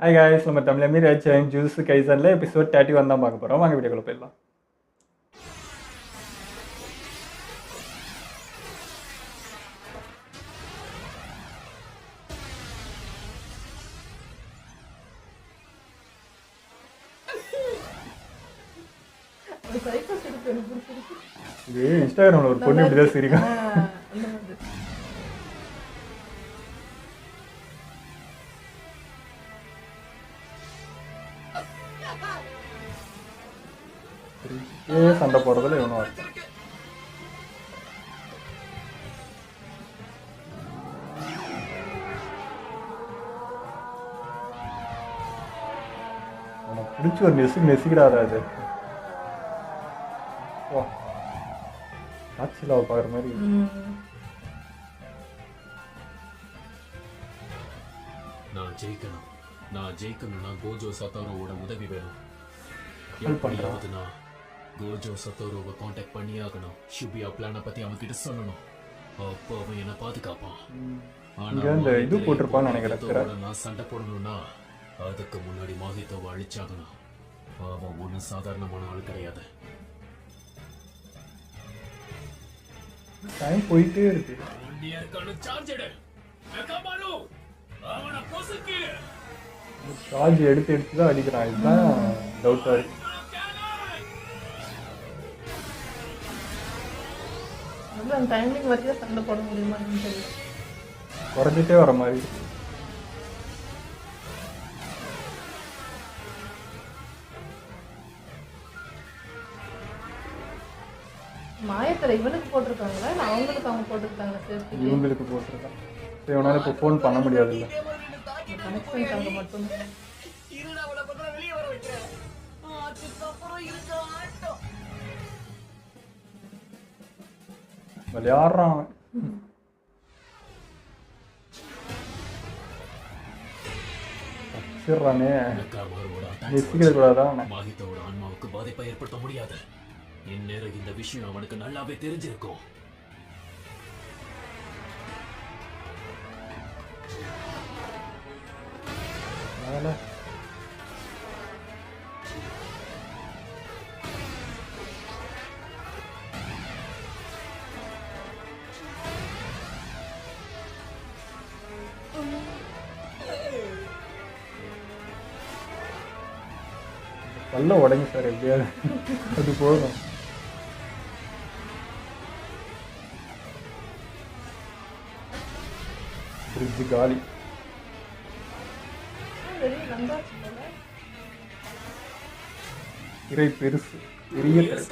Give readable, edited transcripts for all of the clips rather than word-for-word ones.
Hi guys, நம்ம Tamil Miraj juice கைசனில் episode 31 தான் பார்க்க போகிறோம். வாங்க வீடியோக்குள்ள போயிடலாம். இது இன்ஸ்டாகிராமில் ஒரு பொண்ணு இப்படி தான் சிரிக்கும். சண்டை போடுறதுல இவனும் அர்த்தம். உனக்கு பிடிச்சி ஒரு நெசிக்கிடாத அது. ஆட்சியில் அவள் பார்க்குற மாதிரி. நான் ஜெயிக்கணும்னா கோஜோ சத்தாரோவோட உதவி வேணும். ஹெல்ப் பண்ணுறான். நான் கோஜோ சத்தோரோவை காண்டாக்ட் பண்ணி ஆகணும். ஷுபியா பிளானை பத்தி அவன்கிட்ட சொல்லணும். அப்போ அவன் என்ன பாதுகாப்பான். ஆனா இது போட்டிருப்பான்னு நினைக்கிறேன். நான் சண்டை போடணும்னா அதுக்கு முன்னாடி மாஹித்தோவை அழிச்சாகணும். அவன் ஒன்றும் சாதாரணமான ஆள் கிடையாது. டைம் போயிட்டே இருக்கு. சார்ஜ் எடுத்து தான் அடிக்கிறான். இதுதான் டவுட்டா இருக்கு. டைமிங் வரைக்கும் சண்டை போட முடியுமா குறைஞ்சிட்டே வர மாதிரி. மாயத்தில் இவனுக்கு போட்டிருக்காங்களா இல்லை அவங்களுக்கு அவங்க போட்டிருக்காங்க? இவங்களுக்கு போட்டிருக்காங்க. இவனால இப்போ ஃபோன் பண்ண முடியாது. இல்லை கனெக்ஷன் அங்கே மட்டும் விளையாடுறான் அவன். வச்சிடறானே, நெசிக்கிட கூடாதான். மாஹித்தோட ஆன்மாவுக்கு பாதிப்பை ஏற்படுத்த முடியாது. இந்நேரம் இந்த விஷயம் அவனுக்கு நல்லாவே தெரிஞ்சிருக்கும். நல்லா உடங்கி சார், எப்படியாவது அது போதும். ஃப்ரிட்ஜு காலி. திரை பெருசு, பெரிய திரை.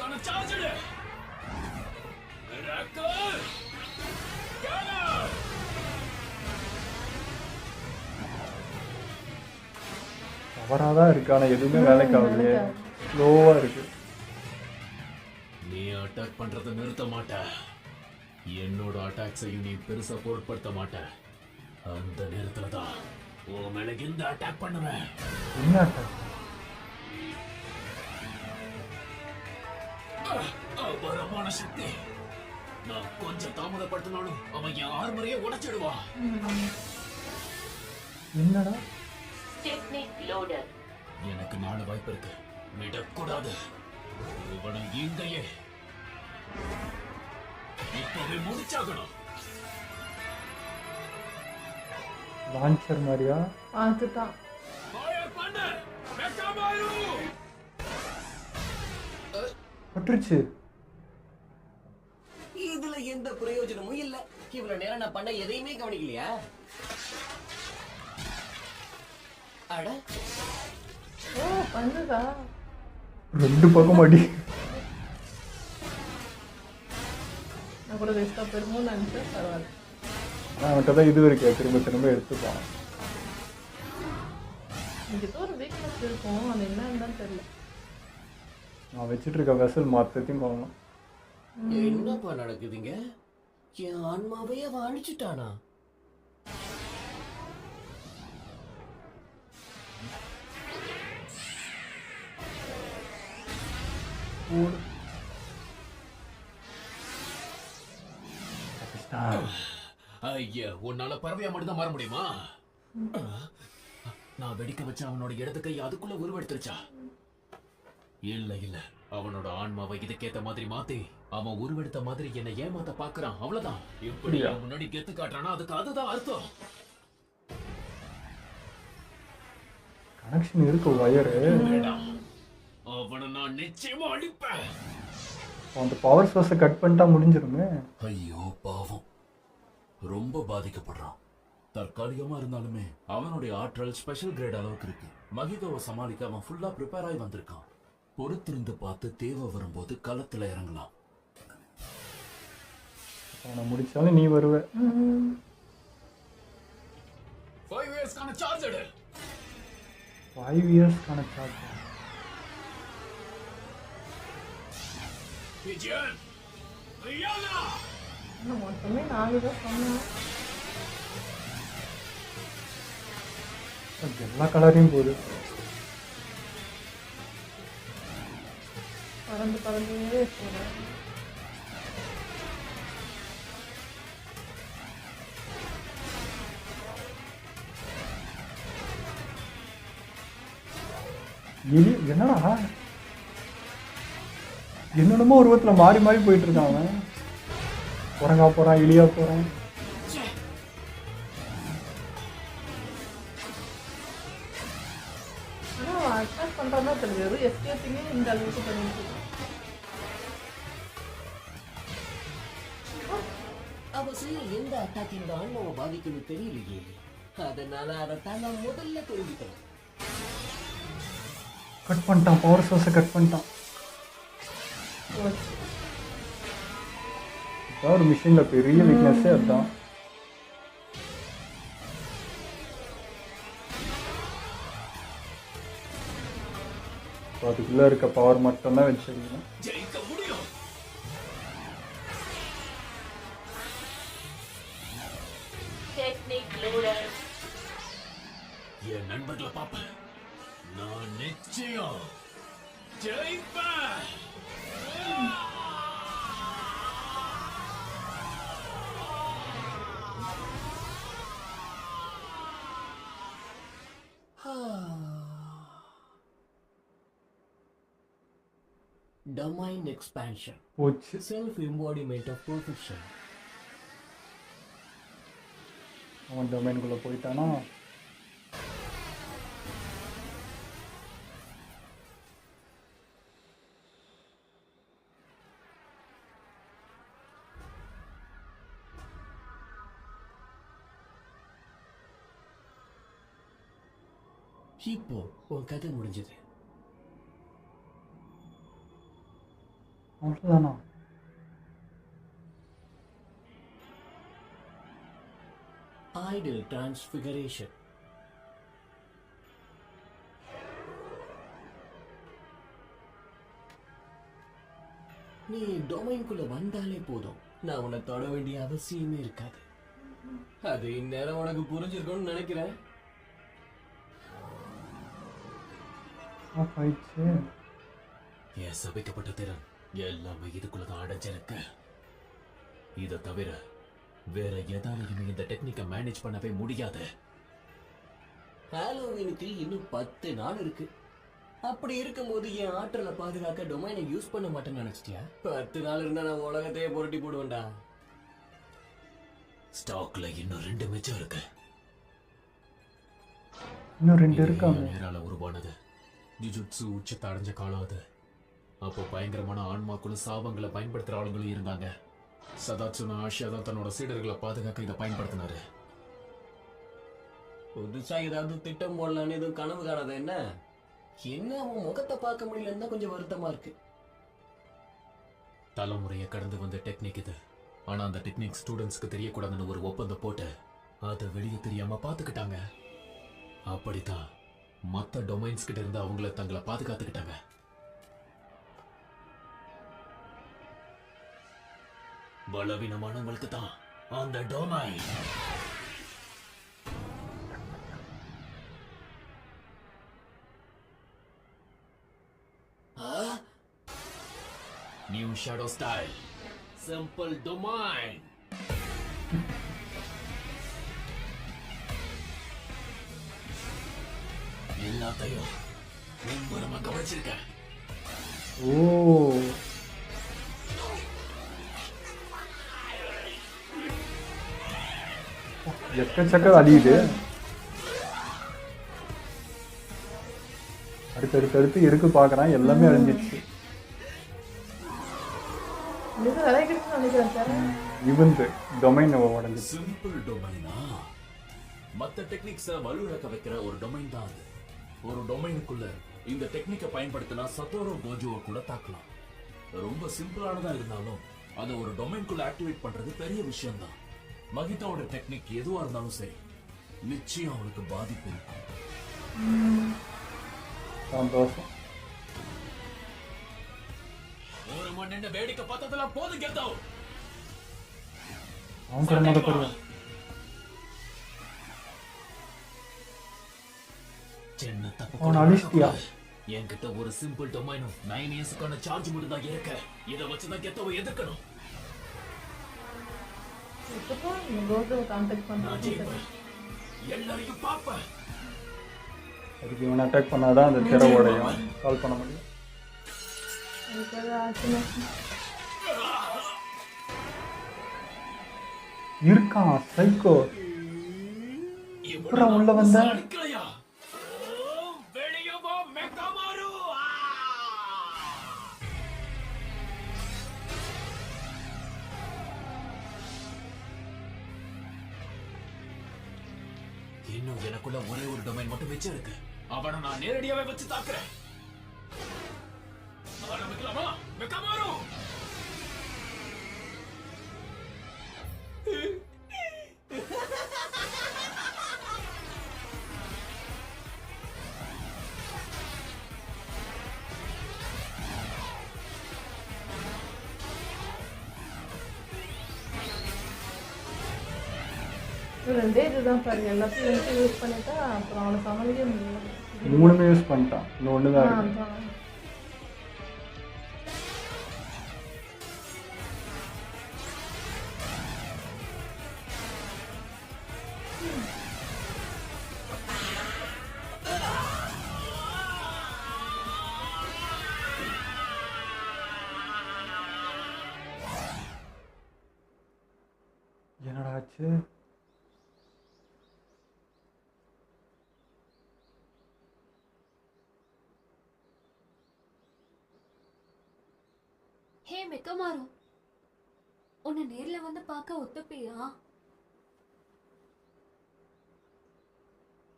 அவராதான் இருக்கு, ஆனா எதுவுமே வேலைக்கு ஆகலையே. ஸ்லோவா இருக்கு. நீ அட்டாக் பண்றதை நிறுத்த மாட்ட. என்னோட அட்டாக்ஸையும் நீ பெருசா பொருட்படுத்த மாட்ட. அந்த நேரத்துல தான் உன் மேல இந்த அட்டாக் பண்ணுவேன். என்ன அட்டாக்? அபரமான சக்தி. நான் கொஞ்சம் தாமதப்படுத்தினாலும் அவன் என் ஆர்மரையே உடைச்சிடுவான். என்னடா? எனக்கு 4 வாய்ப்பு இருக்கு. விடக்கூடாது. இவனை இங்கேயே இப்பவே முடிச்சாகணும். லான்ச்சர் மாதிரியா? அதுதான். பட்டுருச்சு. இதுல எந்த பிரயோஜனமும் இல்ல. இவ்வளவு நேரம் நான் பண்ண எதையுமே கவனிக்கலையா? அட ஓ, பண்ணுதா? 2 பக்கம் அடி. நான் கூட வேஸ்டா பெருமோ நினைச்சேன். பரவாயில்ல. அவன்கிட்ட தான் இது இருக்கு, திரும்ப எடுத்துப்பான். இங்கே ஏதோ ஒரு வீக்னஸ் இருக்கும், அது என்னன்னு தெரியல. நான் வச்சுட்டு இருக்க வெசல் மொத்தத்தையும் போகணும். என்னப்பா நடக்குதுங்க? என் ஆன்மாவையே அவன் அழிச்சுட்டானா? ஐயா, உன்னால பறவையா மட்டும் தான் மாற முடியுமா? நான் வெடிக்க வச்ச அவனோட இடது கை அதுக்குள்ள உருவெடுத்துருச்சா? இல்ல இல்ல, அவனோட ஆன்மாவை இதுக்கேத்த மாதிரி மாத்தி அவன் உருவெடுத்த மாதிரி என்னை ஏமாத்த பாக்குறான், அவ்வளவுதான். இப்படி அவன் முன்னாடி கெத்து காட்டுறானா அதுக்கு அதுதான் அர்த்தம். கனெக்ஷன் இருக்கு வயரு. வேண்டாம், அவனை நான் நிச்சயமா அழிப்பேன். அந்த பவர் சோர்ஸை கட் பண்ணிட்டா முடிஞ்சிருமே. ஐயோ பாவம், ரொம்ப பாதிக்கப்படுறான். தற்காலிகமா இருந்தாலுமே அவனுடைய ஆற்றல் ஸ்பெஷல் கிரேட் அளவுக்கு இருக்கு. மகிதோவை சமாளிக்க அவன் ஃபுல்லா ப்ரிப்பேர் ஆகி வந்திருக்கான். பொறுத்திருந்து பார்த்து தேவை வரும்போது களத்துல இறங்கலாம். அவனை முடிச்சாலும் நீ வருவ. 5 இயர்ஸ்க்கான சார்ஜ் எடு. 5 இயர்ஸ்க்கான சார்ஜ். விஜயன், ஐயானா, மொத்தமே 4 தான் சொன்னேன். எல்லா கலரையும் போகுது. பறந்து பறந்தே போகிறேன். எலி என்னடா என்னென்னமோ உருவத்துல மாறி மாறி போயிட்டு இருக்கான் அவன். குரங்கா போறான், எலியா போறான். ஆனால் அவன் அட்டாக் பண்ணுறான்னா தெரியாது. எஸ்கேப்பிங்கே இந்த அளவுக்கு பண்ணிட்டு இருக்கான். அவ செய்ய எந்த அட்டாக் இந்த ஆன்மாவை பாதிக்கும்னு தெரியலையே. அதனால அதைத்தான் நான் முதல்ல தெரிஞ்சுக்கிறேன். கட் பண்ணிட்டான், பவர் சோர்ஸை கட் பண்ணிட்டான். போச்சு. இதான் ஒரு மிஷின்ல பெரிய வீக்னஸே அதுதான். அதுக்குள்ள இருக்க பவர் மட்டும்தான் வச்சிருக்கணும். ஜெயிக்க முடியும். என் நண்பர்களை பார்ப்பேன், நான் நிச்சயம் ஜெயிப்பேன். Domain expansion. போச்சு. Self-embodiment of perfection. அவன் டொமைனுக்குள்ள போயிட்டானா? இப்போ உன் கதை முடிஞ்சது. அவ்வளோதானா? Idle transfiguration. நீ டொமைன்குள்ள வந்தாலே போதும், நான் உன்னை தொட வேண்டிய அவசியமே இருக்காது. அது இந்நேரம் உனக்கு புரிஞ்சிருக்கும்னு நினைக்கிறேன். ஆஃப் ஆயிடுச்சு. என் சபிக்கப்பட்ட திறன் எல்லாமே இதுக்குள்ளதான் அடைஞ்சிருக்கு. இதை தவிர வேற எதாலையுமே இந்த டெக்னிக்கை மேனேஜ் பண்ணவே முடியாது. ஹாலோவீனுக்கு இன்னும் 10 நாள் இருக்கு. அப்படி இருக்கும்போது என் ஆற்றலை பாதுகாக்க டொமைனை யூஸ் பண்ண மாட்டேன்னு நினைச்சிட்டியா? 10 நாள் இருந்தா நான் உலகத்தையே புரட்டி போடுவேன்டா. ஸ்டாக்ல இன்னும் 2 மிச்சம் இருக்கு. இன்னும் 2 இருக்காங்க. நேரால உருவானது ஜுஜுட்சு உச்சத்தை அடைஞ்ச காலம் அது. அப்போ பயங்கரமான ஆன்மாக்களும் சாபங்களை பயன்படுத்துற ஆளுங்களும் இருந்தாங்க. சதாட்சுன ஆஷியா தான் தன்னோட சீடர்களை பாதுகாக்க இதை பயன்படுத்தினாரு. புதுசா ஏதாவது திட்டம் போடலான்னு எதுவும் கனவு காணாத என்ன? என்ன அவன் முகத்தை பார்க்க முடியலன்னு தான் கொஞ்சம் வருத்தமா இருக்கு. தலைமுறையை கடந்து வந்த டெக்னிக் இது. ஆனா அந்த டெக்னிக் ஸ்டூடெண்ட்ஸ்க்கு தெரியக்கூடாதுன்னு ஒரு ஒப்பந்தம் போட்டு அதை வெளியே தெரியாம பாத்துக்கிட்டாங்க. அப்படித்தான் மத்த டொமைன்ஸ் கிட்ட இருந்து அவங்கள தங்களை பாதுகாத்துக்கிட்டாங்க. பலவீனமானவங்களுக்கு தான் அந்த domain. New shadow style, simple domain. எல்லாத்தையும் மும்பரமா கவனிச்சிருக்க. ஓ, எக்கச்சக்க அழியுது. அடுத்து எடுக்க பார்க்கறான், எல்லாமே அழிஞ்சிடுச்சு. இது நிறைய கிடைச்சு நினைக்கிறேன் சார். இவந்து டொமைன் உடஞ்சிச்சு. சிம்பிள் டொமைனா மத்த டெக்னிக்ஸை வலுவிழக்க வைக்கிற ஒரு டொமைன் தான் அது. ஒரு டொமைனுக்குள்ள இந்த டெக்னிக்கை பயன்படுத்தினா சத்தோரோ கோஜுவை கூட தாக்கலாம். ரொம்ப சிம்பிளானதா இருந்தாலும் அதை ஒரு டொமைனுக்குள்ள ஆக்டிவேட் பண்றது பெரிய விஷயம் தான். மகிதாவோட டெக்னிக் எதுவா இருந்தாலும் சரி, நிச்சயம் அவனுக்கு பாதிப்பு இருக்கும். சந்தோஷம். ஒரு மணி நின்று வேடிக்கை பார்த்ததெல்லாம் போதும் கெத்தோ. அவன் கூட மொதல் போடுவான். சின்ன தப்பு அவன் அழிச்சிட்டியா? என்கிட்ட ஒரு சிம்பிள் டொமைனும் 9 இயர்ஸ்க்கான சார்ஜ் மட்டும் தான் இருக்கு. இதை வச்சுதான் கெத்தோவை எதிர்க்கணும். இப்போ இந்த கோஜுவை கான்டாக்ட் நான் பண்ணுறேன். ஜெயிப்பேன், எல்லாரையும் பார்ப்பேன். அதுக்கு இவன் அட்டாக் பண்ணாதான் அந்த திறவோடையும் கால் பண்ண முடியும். அதுக்கு அது ஆச்சுன்னா இருக்கான் சைக்கோ. அப்புறம் உள்ள வந்த அடிக்கலையா? வெளியே வா மெக்காமாரு. இன்னும் எனக்குள்ள ஒரே ஒரு டொமைன் மட்டும் வச்சு இருக்கு. அவனை நான் நேரடியாவே வச்சு தாக்குறேன். ஆரம்பிக்கலாமா? மெக்காமாரு. ரெண்டே இதுதான் சார். எல்லாத்தையும் யூஸ் பண்ணிட்டா அப்புறம் அவனை சமாளிக்க முடியாது. 3மே யூஸ் பண்ணிட்டான். இன்னும் ஒன்று தான் இருக்கு. அதான். என்னடா ஆச்சு? ஹே மெக்கமாரு, உன்னை நேர்ல வந்து பார்க்க ஒத்துப்பியா?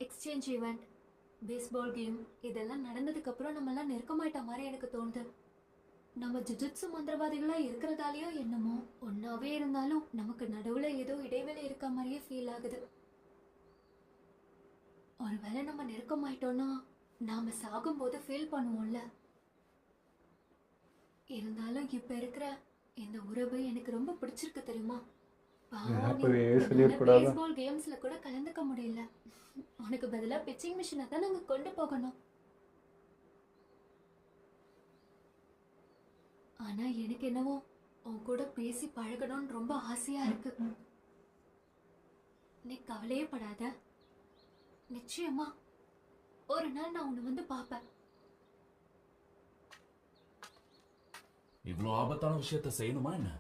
எக்ஸ்சேஞ்ச் ஈவெண்ட், பேஸ்பால் கேம் இதெல்லாம் நடந்ததுக்கு அப்புறம் நம்ம எல்லாம் நெருக்கமாயிட்ட மாதிரி எனக்கு தோணுது. நம்ம ஜுஜுட்சு மந்திரவாதிகளா இருக்கிறதாலேயோ என்னமோ ஒன்னாவே இருந்தாலும் நமக்கு நடுவுல ஏதோ இடைவெளி இருக்க மாதிரியே ஃபீல் ஆகுது. ஒருவேளை நம்ம நெருக்கமாயிட்டோம்னா நாம சாகும்போது ஃபீல் பண்ணுவோம்ல. இருந்தாலும் இப்ப இருக்கிற இந்த உறவு எனக்கு ரொம்ப பிடிச்சிருக்கு தெரியுமா? அப்பவே சொல்லிருக்கூடாதா? பேஸ்பால் கேம்ஸ்ல கூட கலந்துக்க முடியல. உனக்கு பதிலா பிச்சிங் மிஷினை தான் நாங்க கொண்டு போகணும். ஆனா எனக்கு என்னவோ உன் கூட பேசி பழகணும்னு ரொம்ப ஆசையா இருக்கு. நீ கவலையே படாத, நிச்சயமா ஒரு நாள் நான் உன்னை வந்து பார்ப்பேன். இவ்வளவு ஆபத்தான விஷயத்த செய்யணுமா என்ன?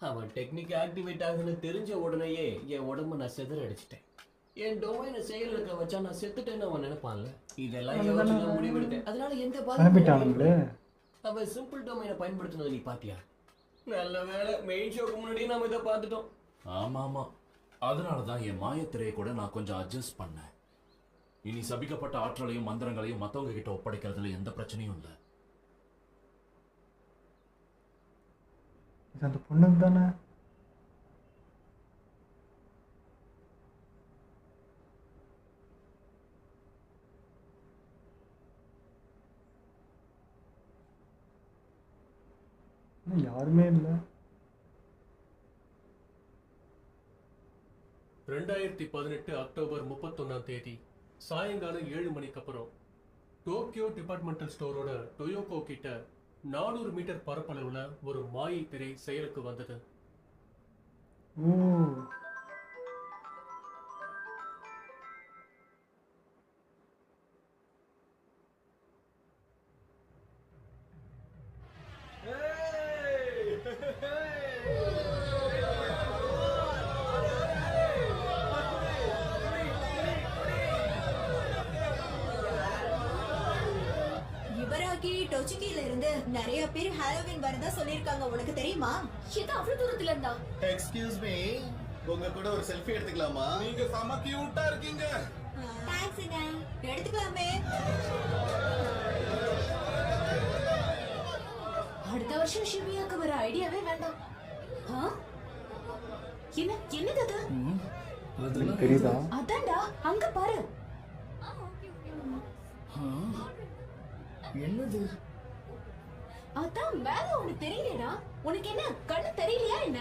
அவன் டெக்னிக் ஆக்டிவேட் ஆகுதுன்னு தெரிஞ்ச உடனேயே என் உடம்ப நான் செதற அடிச்சிட்டேன். என் டொமைனை செயலுக்க வச்சா நான் செத்துட்டேன்னு அவன் நினைப்பான்ல. இதெல்லாம் யோசிச்சு முடிவெடுத்தேன். அதனால எந்த கிளம்பிட்டானுங்களே. அவன் சிம்பிள் டொமைனை பயன்படுத்தினது நீ பாத்தியா? நல்ல வேளை மெயின் ஷோக்கு முன்னாடியே நாம இதை பார்த்துட்டோம். ஆமா, அதனாலதான் என் மாயத்திரையை கூட நான் கொஞ்சம் அட்ஜஸ்ட் பண்ணேன். இனி சபிக்கப்பட்ட ஆற்றலையும் மந்திரங்களையும் மத்தவங்க கிட்ட ஒப்படைக்கிறதுல எந்த பிரச்சனையும் இல்லை. இது அந்த பொண்ணுக்கு தானே? யாருமே இல்லை. 2018 அக்டோபர் 31 சாயங்காலம் 7 மணிக்கு அப்புறம் டோக்கியோ டிபார்ட்மெண்டல் ஸ்டோரோட டொயோகோ கிட்ட 400 மீட்டர் பரப்பளவுல ஒரு மாயை திரை செயலுக்கு வந்தது. ஓ, கொச்சிக்கில இருந்து நிறைய பேர் ஹாலோவின் வரதா சொல்லிருக்காங்க. உனக்கு தெரியுமா? இது அவ்வளவு தூரத்துல இருந்தா? எக்ஸ்கியூஸ் மீ, உங்க கூட ஒரு செல்ஃபி எடுத்துக்கலாமா? நீங்க செம கியூட்டா இருக்கீங்க. தேங்க்ஸ்ங்க. எடுத்துக்கலாமே. அடுத்த வருஷம் ஷிபியாக்கு வர ஐடியாவே வேண்டாம். என்னது அது? எனக்கு தெரியுதா? அதான்டா, அங்க பாரு. என்னது? அதான் மேல ஒண்ணு தெரியலடா. உனக்கு என்ன கண்ணு தெரியலையா என்ன?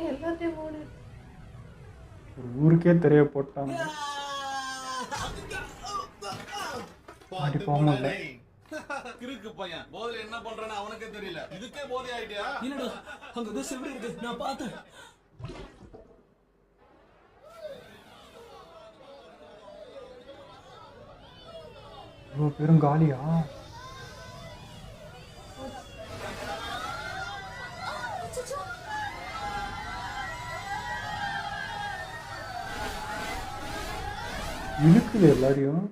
எல்லாத்தையும் மூடு. ஒரு ஊருக்கே தெரிய போட்டாங்க. பாத்து போக முடியல. டேய். கிறுக்கு பையன் போதையில என்ன பண்றானே அவனுக்கே தெரியல. இதுக்கே போதை ஆயிட்டியா? இல்லடா, அங்க ஏதோ செவரு இருக்கு, நான் பார்த்தேன். இவ்வளோ பேரும் காலியா? இழுக்குது எல்லாரையும்.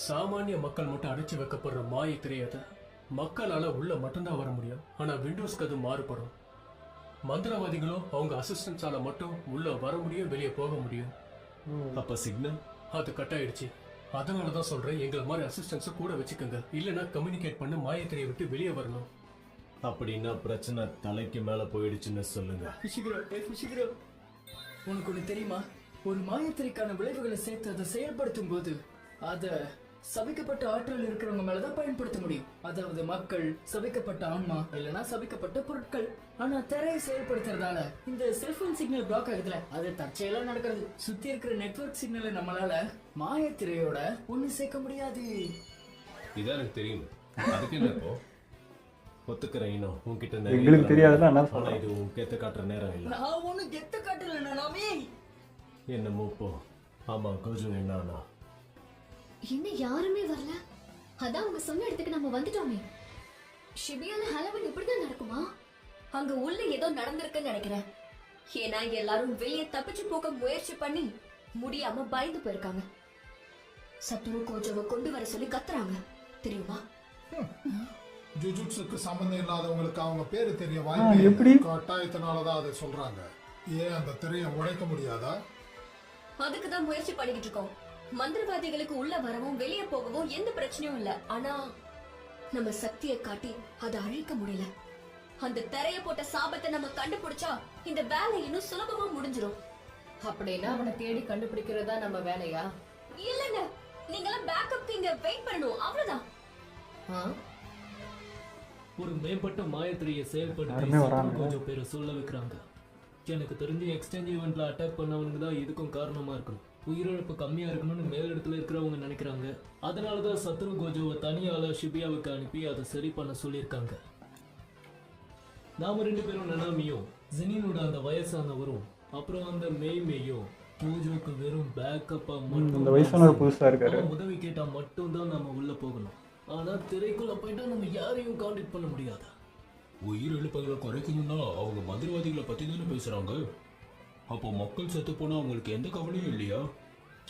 சாமானிய மக்கள் மட்டும் அடைச்சு வைக்கப்படுற மாயை திரையத மக்களால உள்ள மட்டும்தான் வர முடியும். ஆனா விண்டோஸ்க்கு அது மாறுபடும். மந்திரவாதிகளும் அவங்க அசிஸ்டன்ஸால மட்டும் உள்ள வர முடியும், வெளியே போக முடியும். அப்ப சிக்னல் அது கட் ஆயிடுச்சு. அதனாலதான் சொல்றேன், எங்களை மாதிரி அசிஸ்டன்ஸை கூட வச்சுக்கோங்க. இல்லைன்னா கம்யூனிகேட் பண்ண மாயத்திரையை விட்டு வெளியே வரணும். அப்படின்னா பிரச்சனை தலைக்கு மேல போயிடுச்சுன்னு சொல்லுங்க. உனக்கு ஒண்ணு தெரியுமா? ஒரு மாயத்திரைக்கான விளைவுகளை சேர்த்து அதை செயல்படுத்தும் போது அத சபிக்கப்பட்ட ஆற்றல் இருக்கிறவங்க மேலதான் பயன்படுத்த முடியும். அதாவது மக்கள், சபிக்கப்பட்ட ஆன்மா, இல்லைன்னா சபிக்கப்பட்ட பொருட்கள். ஆனா திரையை செயல்படுத்துறதால இந்த செல்போன் சிக்னல் பிளாக் ஆகுதுல, அது தற்செயலா நடக்கிறது. சுத்தி இருக்கிற நெட்வொர்க் சிக்னலை நம்மளால மாயத்திரையோட ஒண்ணு சேர்க்க முடியாது. இதான் எனக்கு தெரியும். அதுக்கு என்ன இப்போ ஒத்துக்கிறேன். இன்னும் உன்கிட்ட எங்களுக்கு தெரியாதுல்ல, என்ன ஆனா சொல்றேன்? இது உன் கெத்த காட்டுற நேரம் இல்லை. நான் ஒண்ணு கெத்த காட்டல நாமே. என்னமோ போ. ஆமா, கொஞ்சம் என்னன்னா இன்னும் யாருமே வரல. அதான் அவங்க சொன்ன இடத்துக்கு நம்ம வந்துட்டோமே. ஷிபியால ஹாலோவின் இப்படிதான் நடக்குமா? அங்க உள்ள ஏதோ நடந்திருக்குன்னு நினைக்கிறேன். ஏன்னா எல்லாரும் வெளியே தப்பிச்சு போக முயற்சி பண்ணி முடியாம பயந்து போயிருக்காங்க. சத்துரு கோஜோவை கொண்டு வர சொல்லி கத்துறாங்க, தெரியுமா? ஜுஜுட்ஸுக்கு சம்பந்தம் இல்லாதவங்களுக்கு அவங்க பேரு தெரிய எப்படி? வாய்ப்பு கட்டாயத்தினாலதான் அதை சொல்றாங்க. ஏன் அந்த திரையை உடைக்க முடியாதா? அதுக்குதான் முயற்சி பண்ணிக்கிட்டு இருக்கோம். மந்திரவாதிகளுக்கு உள்ள வரவும் வெளியே போகவும் எந்த பிரச்சனையும் இல்ல. ஆனா நம்ம சக்தியை காட்டி அதை அழிக்க முடியல. அந்த திரைய போட்ட சாபத்தை நம்ம கண்டுபிடிச்சா இந்த வேலை இன்னும் சுலபமா முடிஞ்சிரும். அப்படின்னா அவனை தேடி கண்டுபிடிக்கிறதா நம்ம வேலையா? இல்லங்க, நீங்களாம் பேக்கப்க்கு இங்க வெயிட் பண்ணணும், அவ்வளவுதான். ஒரு மேம்பட்ட மாயத்திரையை யாருமே செயல்படுத்தி வராங்க. கொஞ்சம் பேரை சொல்ல வைக்கிறாங்க. எனக்கு தெரிஞ்சு எக்ஸ்சேஞ்ச் ஈவெண்ட்ல அட்டாக் பண்ணவனுக்கு தான் இதுக்கும் காரணமா இருக்கணும். உயிரிழப்பு கம்மியா இருக்கணும்னு மேலிடத்துல இருக்கிறவங்க நினைக்கிறாங்க. அதனாலதான் சத்ரு கோஜோவை தனியால ஷிபியாவுக்கு அனுப்பி அதை சரி பண்ண சொல்லியிருக்காங்க. நாம 2 பேரும் நனாமியும் ஜெனினோட அந்த வயசானவரும் அப்புறம் அந்த மேயும் கோஜோக்கு வெறும் பேக்கப்பா மட்டும். இந்த வயசானவர் புதுசா இருக்காரு. அவன் உதவி கேட்டா மட்டும்தான் நம்ம உள்ள போகணும். ஆனா திரைக்குள்ள போயிட்டா நம்ம யாரையும் கான்டாக்ட் பண்ண முடியாது. உயிரிழப்புகளை குறைக்கணும்னா அவங்க மந்திரவாதிகளை பத்தி தானே பேசுறாங்க. அப்போ மக்கள் செத்து போனா அவங்களுக்கு எந்த கவலையும் இல்லையா?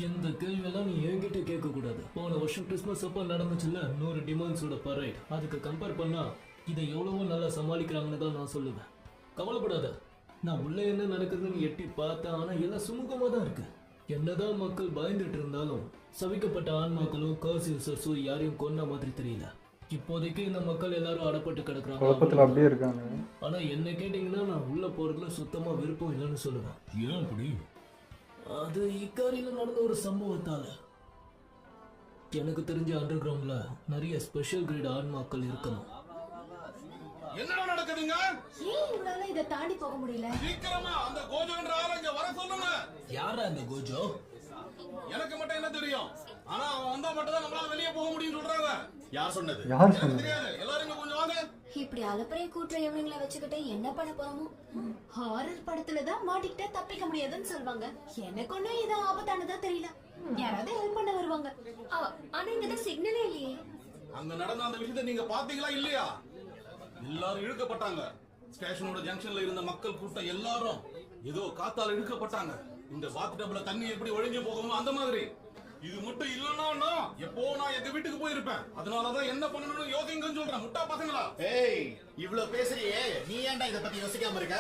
இந்த கேள்வியெல்லாம் நீ என்கிட்ட கேட்க கூடாது. போன வருஷம் கிறிஸ்மஸ் அப்ப நடந்துச்சுல்ல 100 டிமாண்ட்ஸோட பரேட், அதுக்கு கம்பேர் பண்ணா இதை எவ்வளவோ நல்லா சமாளிக்கிறாங்கன்னு தான் நான் சொல்லுவேன். கவலைப்படாத, நான் உள்ள என்ன நடக்குதுன்னு எட்டி பார்த்தேன். ஆனா எல்லாம் சுமூகமா தான் இருக்கு. என்னதான் மக்கள் பயந்துட்டு இருந்தாலும் சவிக்கப்பட்ட ஆன்மாக்களும் கர்ஸ் யூசர்ஸும் யாரையும் கொன்ன மாதிரி தெரியல. இப்போதைக்கு இந்த மக்கள் எல்லாரும் அடப்பட்டு கிடக்குறாங்க. குழப்பத்துல அப்படியே இருக்காங்க. ஆனா என்ன கேட்டீங்கன்னா நான் உள்ள போறதுல சுத்தமா விருப்பம் இல்லைன்னு சொல்லுவேன். ஏன் அப்படி? அது இக்காரியில நடந்த ஒரு சம்பவத்தால. எனக்கு தெரிஞ்ச அண்டர் கிரவுண்ட்ல நிறைய ஸ்பெஷல் கிரேட் ஆன்மாக்கள் இருக்கணும். என்னடா நடக்குதுங்க? ஏன் உங்களால இதை தாண்டி போக முடியல? சீக்கிரமா அந்த கோஜோன்ற ஆளை இங்க வர சொல்லுங்க. யாரா அந்த கோஜோ? எனக்கு மட்டும் என்ன தெரியும்? ஆனா அவன் வந்தா மட்டும் தான் நம்மளால வெளியே போக முடியும்னு சொல்றாங்க. யார் சொன்னது? யார் எனக்கு சொன்னது? தெரியாது. எல்லாரும் இங்க கொஞ்சம் வாங்க. இப்படி அலப்பறைய கூட்டுற இவனுங்களை வச்சுக்கிட்டு என்ன பண்ண போறோமோ? ஹாரர் படத்துல தான் மாட்டிக்கிட்டா தப்பிக்க முடியாதுன்னு சொல்வாங்க. எனக்கு ஒண்ணும் இது ஆபத்தானதா தெரியல. யாராவது ஹெல்ப் பண்ண வருவாங்க. ஆனா இங்கதான் சிக்னலே இல்லையே. அங்க நடந்த அந்த விஷயத்தை நீங்க பாத்தீங்களா இல்லையா? எல்லாரும் இழுக்கப்பட்டாங்க. ஸ்டேஷனோட ஜங்ஷன்ல இருந்த மக்கள் கூட்டம் எல்லாரும் ஏதோ காத்தால இழுக்கப்பட்டாங்க. இந்த பாத் டப்ல தண்ணி எப்படி ஒழிஞ்சு போகுமோ அந்த மாதிரி. இது மட்டும் இல்லன்னா எப்போ நான் எங்க வீட்டுக்கு போயிருப்பேன். அதனாலதான் என்ன பண்ணணும்னு யோசிங்கன்னு சொல்றேன். முட்டா பசங்களா. ஏய், இவ்ளோ பேசுறியே, நீ ஏன்டா இத பத்தி யோசிக்காம இருக்க?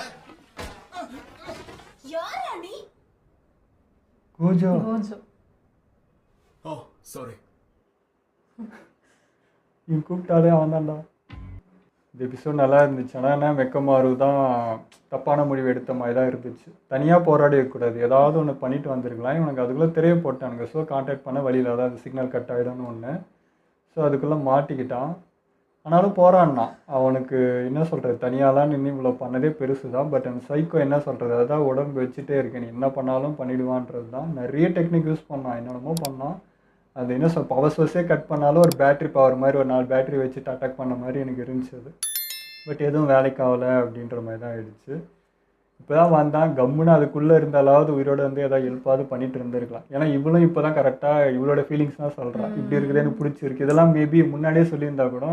யாரா நீ? கோஜோ. கோஜோ. ஓ சாரி. நீ கூப்பிட்டாலே அவன் தான்டா. இந்த எபிசோட் நல்லா இருந்துச்சு. ஆனால் என்ன மெக்கமாரு தான் தப்பான முடிவு எடுத்த மாதிரி தான் இருந்துச்சு. தனியாக போராடி இருக்கக்கூடாது, ஏதாவது ஒன்று பண்ணிட்டு வந்திருக்கலாம். இவனுக்கு அதுக்குள்ளே தெரிய போட்டானுங்க. ஸோ கான்டாக்ட் பண்ண வழியில் அதாவது சிக்னல் கட் ஆகிடும்னு ஒன்று. ஸோ அதுக்குள்ளே மாட்டிக்கிட்டான். ஆனாலும் போராடினான். அவனுக்கு என்ன சொல்கிறது, தனியாலாம் நின்று இவ்வளோ பண்ணதே பெருசு தான். பட் அந்த சைக்கோ என்ன சொல்கிறது, அதான் உடம்பு வச்சுட்டே இருக்கேன், நீ என்ன பண்ணாலும் பண்ணிடுவான்றது தான். நிறைய டெக்னிக் யூஸ் பண்ணான், என்னென்னமோ பண்ணான். அது என்ன பவர் சோர்ஸே கட் பண்ணாலும் ஒரு பேட்ரி பவர் மாதிரி ஒரு 4 பேட்டரி வச்சுட்டு அட்டாக் பண்ண மாதிரி எனக்கு இருந்துச்சு அது. பட் எதுவும் வேலைக்கு ஆகலை அப்படின்ற மாதிரி தான் ஆயிடுச்சு. இப்போ தான் வந்தான், கம்முன்னு அதுக்குள்ளே இருந்தாலாவது உயிரோடு வந்து ஏதாவது ஹெல்ப்பாவது பண்ணிட்டு இருந்திருக்கலாம். ஏன்னா இவளும் இப்போ தான் கரெக்டாக இவளோட ஃபீலிங்ஸ் தான் சொல்கிறான். இப்படி இருக்குது எனக்கு பிடிச்சிருக்கு. இதெல்லாம் மேபி முன்னாடியே சொல்லியிருந்தா கூட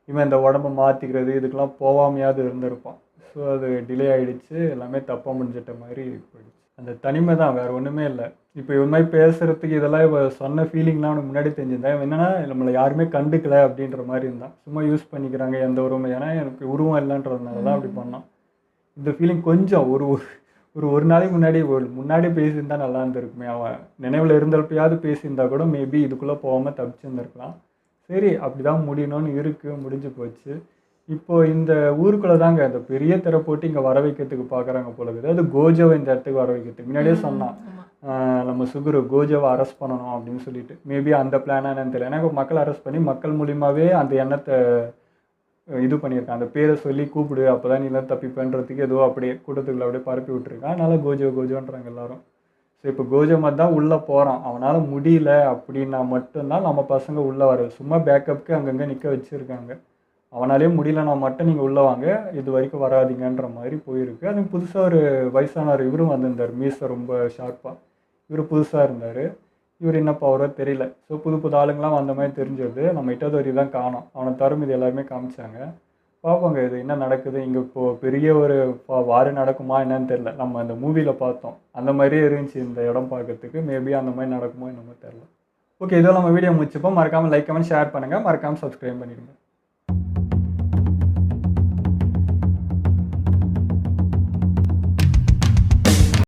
இவன் இந்த உடம்பை மாற்றிக்கிறது இதுக்கெல்லாம் போகாமையாவது இருந்திருப்பான். ஸோ அது டிலே ஆகிடுச்சு, எல்லாமே தப்பாக முடிஞ்சிட்ட மாதிரி போயிடுச்சு. அந்த தனிமை தான், வேறு ஒன்றுமே இல்லை. இப்போ இவன் மாதிரி பேசுகிறதுக்கு இதெல்லாம் இவ சொன்ன ஃபீலிங்லாம் அவனுக்கு முன்னாடி தெரிஞ்சிருந்தேன். இவன் என்னன்னா நம்மளை யாருமே கண்டுக்கலை அப்படின்ற மாதிரி இருந்தான். சும்மா யூஸ் பண்ணிக்கிறாங்க எந்த உருவம், ஏன்னா எனக்கு உருவம் இல்லைன்றதுனால தான் அப்படி பண்ணான். இந்த ஃபீலிங் கொஞ்சம் ஒரு நாளைக்கு முன்னாடி பேசியிருந்தா நல்லா இருந்திருக்குமே. அவன் நினைவில் இருந்தப்பயாவது பேசியிருந்தா கூட மேபி இதுக்குள்ளே போகாமல் தப்பிச்சுருந்துருக்கலாம். சரி அப்படி தான் முடியணும்னு இருக்குது, முடிஞ்சு போச்சு. இப்போது இந்த ஊருக்குள்ளே தாங்க இந்த பெரிய திரை போட்டு இங்கே வர வைக்கிறதுக்கு பார்க்குறாங்க போல இருக்குது. அது கோஜோவை இந்த இடத்துக்கு வர வைக்கிறதுக்கு முன்னாடியே சொன்னான் நம்ம சுகுரு கோஜோவை அரெஸ்ட் பண்ணணும் அப்படின்னு சொல்லிட்டு. மேபி அந்த பிளானாக என்னன்னு தெரியல. ஏன்னா இப்போ மக்கள் அரெஸ்ட் பண்ணி மக்கள் மூலியமாகவே அந்த எண்ணத்தை இது பண்ணியிருக்கான். அந்த பேரை சொல்லி கூப்பிடு, அப்போ தான் நீலாம் தப்பிப்பேன்றதுக்கு ஏதோ அப்படியே கூட்டத்துக்குள்ள அப்படியே பரப்பி விட்டுருக்கான். அதனால் கோஜோன்றாங்க எல்லாரும். ஸோ இப்போ கோஜோ மாதிரி தான் உள்ளே போகிறான். அவனால் முடியல அப்படின்னா மட்டும்தான் நம்ம பசங்க உள்ளே வர, சும்மா பேக்கப்புக்கு அங்கங்கே நிற்க வச்சுருக்காங்க. அவனாலே முடியலன்னா மட்டும் நீங்கள் உள்ளே வாங்க, இது வரைக்கும் வராதிங்கன்ற மாதிரி போயிருக்கு. அது புதுசாக ஒரு வயசானவர் இவரும் வந்திருந்தார், மீசை ரொம்ப ஷார்ப்பாக. இவர் புதுசாக இருந்தார். இவர் என்ன பவரோ தெரியல. ஸோ புது ஆளுங்களாம் வந்த மாதிரி தெரிஞ்சது. நம்ம இட்டாத வரைக்கும் தான் காணோம். அவனை தரும் இது எல்லாருமே காமிச்சாங்க. பார்ப்போங்க இது என்ன நடக்குது. இங்கே இப்போது பெரிய ஒரு வாரம் நடக்குமா என்னன்னு தெரில. நம்ம அந்த மூவியில் பார்த்தோம் அந்த மாதிரியே இருந்துச்சு இந்த இடம் பார்க்கறதுக்கு. மேபி அந்த மாதிரி நடக்குமோ என்னமோ தெரில. ஓகே, இதோ நம்ம வீடியோ முடிச்சுப்போம். மறக்காமல் லைக் கமெண்ட் ஷேர் பண்ணுங்கள், மறக்காமல் சப்ஸ்கிரைப் பண்ணிடுங்க.